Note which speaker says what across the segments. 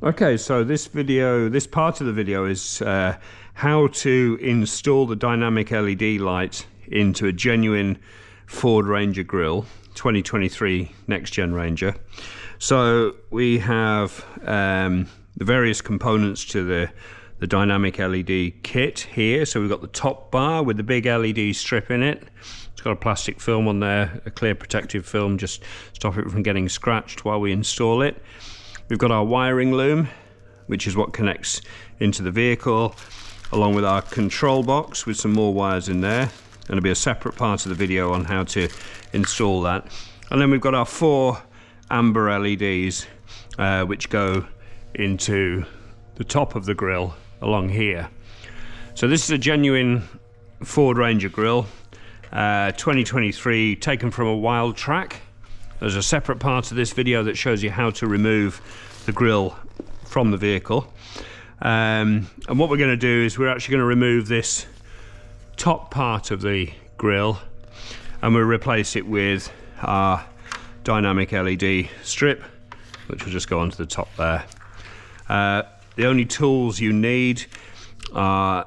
Speaker 1: Okay, so this part of the video is how to install the dynamic LED light into a genuine Ford Ranger Grille 2023 Next Gen Ranger. So we have the various components to the dynamic LED kit here. So we've got the top bar with the big LED strip in it. It's got a plastic film on there, a clear protective film, just stop it from getting scratched while we install it. We've got our wiring loom, which is what connects into the vehicle, along with our control box with some more wires in there. There'll be a separate part of the video on how to install that. And then we've got our 4 amber LEDs, which go into the top of the grille along here. So this is a genuine Ford Ranger Grille, 2023, taken from a wild track. There's a separate part of this video that shows you how to remove the grille from the vehicle. And what we're going to do is we're actually going to remove this top part of the grille and we'll replace it with our dynamic LED strip, which will just go onto the top there. The only tools you need are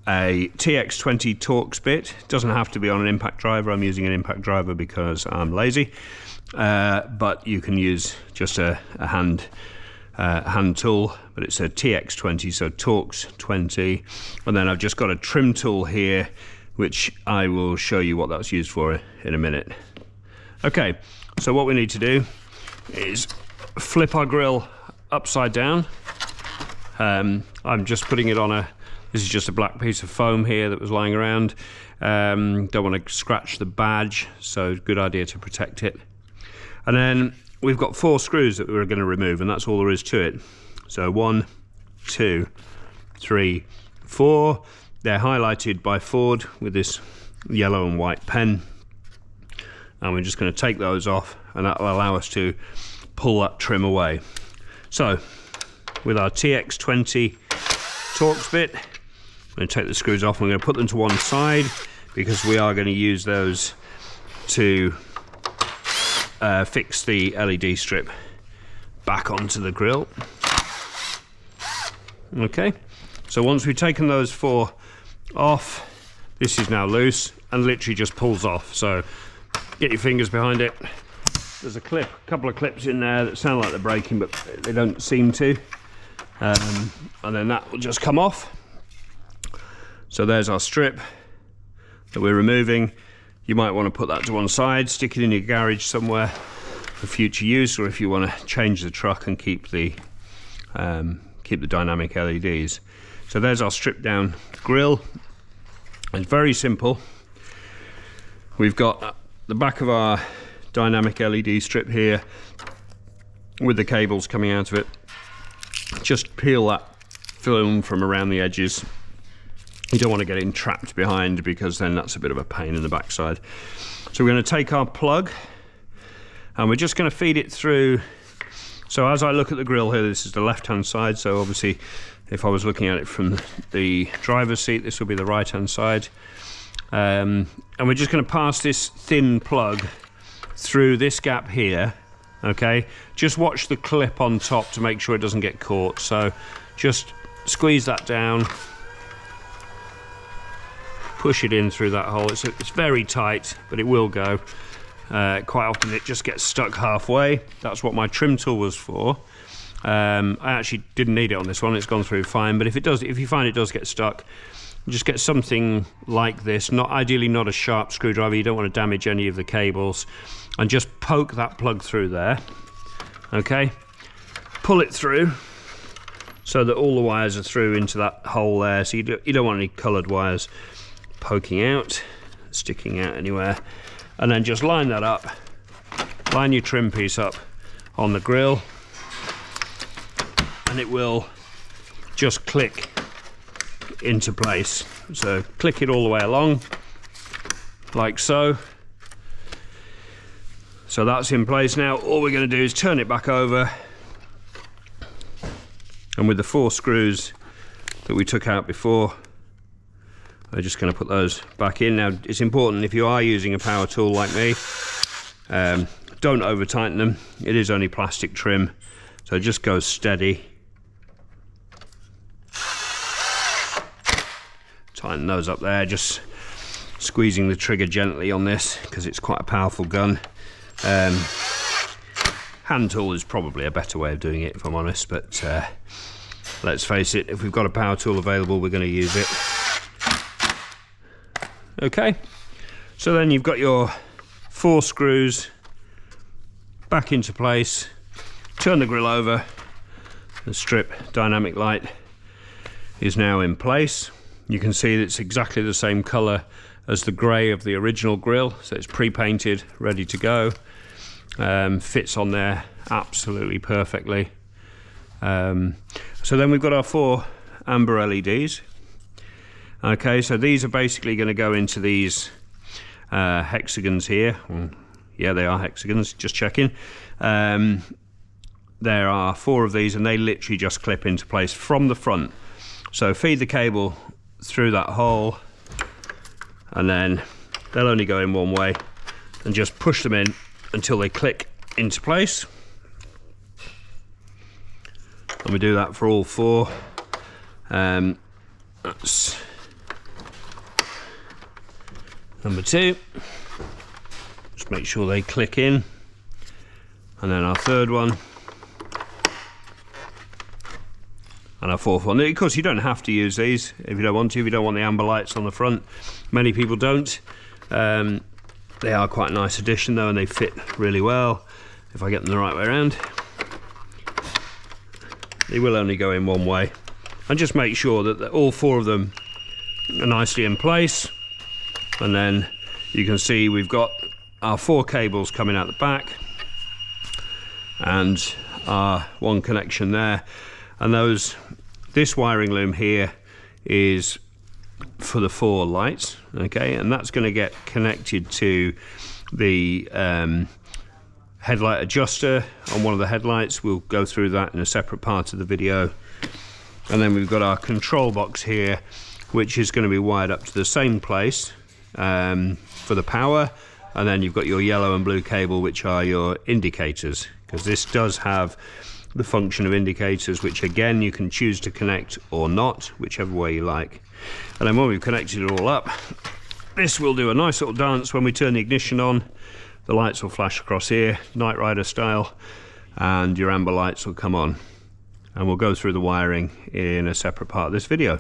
Speaker 1: a TX20 Torx bit. It doesn't have to be on an impact driver. I'm using an impact driver because I'm lazy. But you can use just a hand tool, but it's a TX20, so Torx 20. And then I've just got a trim tool here, which I will show you what that's used for in a minute. Okay, so what we need to do is flip our grille upside down. I'm just putting it on this is just a black piece of foam here that was lying around. Don't want to scratch the badge, so good idea to protect it. And then we've got 4 screws that we're going to remove, and that's all there is to it. So 1, 2, 3, 4. They're highlighted by Ford with this yellow and white pen. And we're just going to take those off, and that will allow us to pull that trim away. So with our TX20 Torx bit, I'm going to take the screws off. I'm going to put them to one side because we are going to use those to fix the LED strip back onto the grille. Okay, so once we've taken those 4 off, this is now loose and literally just pulls off. So get your fingers behind it. There's a couple of clips in there that sound like they're breaking, but they don't seem to. And then that will just come off. So there's our strip that we're removing. You might want to put that to one side, stick it in your garage somewhere for future use, or if you want to change the truck and keep the dynamic LEDs. So there's our stripped down grille. It's very simple. We've got the back of our dynamic LED strip here with the cables coming out of it. Just peel that film from around the edges. You don't want to get it trapped behind because then that's a bit of a pain in the backside. So we're going to take our plug and we're just going to feed it through. So as I look at the grille here, this is the left hand side, so obviously if I was looking at it from the driver's seat, this will be the right hand side. And we're just going to pass this thin plug through this gap here. Okay, just watch the clip on top to make sure it doesn't get caught. So just squeeze that down, push it in through that hole. It's very tight, but it will go. Quite often it just gets stuck halfway. That's what my trim tool was for. I actually didn't need it on this one. It's gone through fine. But if you find it does get stuck, just get something like this. Ideally not a sharp screwdriver. You don't want to damage any of the cables. And just poke that plug through there. Okay, pull it through so that all the wires are through into that hole there. So you don't want any coloured wires poking out, sticking out anywhere. And then just line that up, line your trim piece up on the grille, and it will just click into place. So click it all the way along, like so. So that's in place now. All we're going to do is turn it back over, and with the 4 screws that we took out before, I'm just going to put those back in. Now it's important, if you are using a power tool like me, don't over tighten them. It is only plastic trim, so just go steady tighten those up there, just squeezing the trigger gently on this because it's quite a powerful gun. Hand tool is probably a better way of doing it, if I'm honest, but let's face it, if we've got a power tool available, we're going to use it. Okay, so then you've got your 4 screws back into place. Turn the grill over. The strip dynamic light is now in place. You can see that it's exactly the same color as the grey of the original grill, so it's pre-painted, ready to go. Fits on there absolutely perfectly. So then we've got our 4 amber LEDs. Okay, so these are basically going to go into these hexagons here. Yeah, they are hexagons, just checking. There are 4 of these, and they literally just clip into place from the front. So feed the cable through that hole, and then they'll only go in one way, and just push them in until they click into place. And we do that for all 4. That's number 2. Just make sure they click in. And then our 3rd one. And our 4th one. Of course, you don't have to use these if you don't want to, if you don't want the amber lights on the front. Many people don't. They are quite a nice addition though, and they fit really well if I get them the right way around. They will only go in one way. And just make sure that all 4 of them are nicely in place. And then you can see we've got our 4 cables coming out the back and our 1 connection there. And this wiring loom here is for the 4 lights, okay, and that's going to get connected to the headlight adjuster on one of the headlights. We'll go through that in a separate part of the video. And then we've got our control box here, which is going to be wired up to the same place for the power. And then you've got your yellow and blue cable, which are your indicators, because this does have the function of indicators, which again you can choose to connect or not, whichever way you like. And then when we've connected it all up, this will do a nice little dance. When we turn the ignition on, the lights will flash across here, Knight Rider style, and your amber lights will come on. And we'll go through the wiring in a separate part of this video.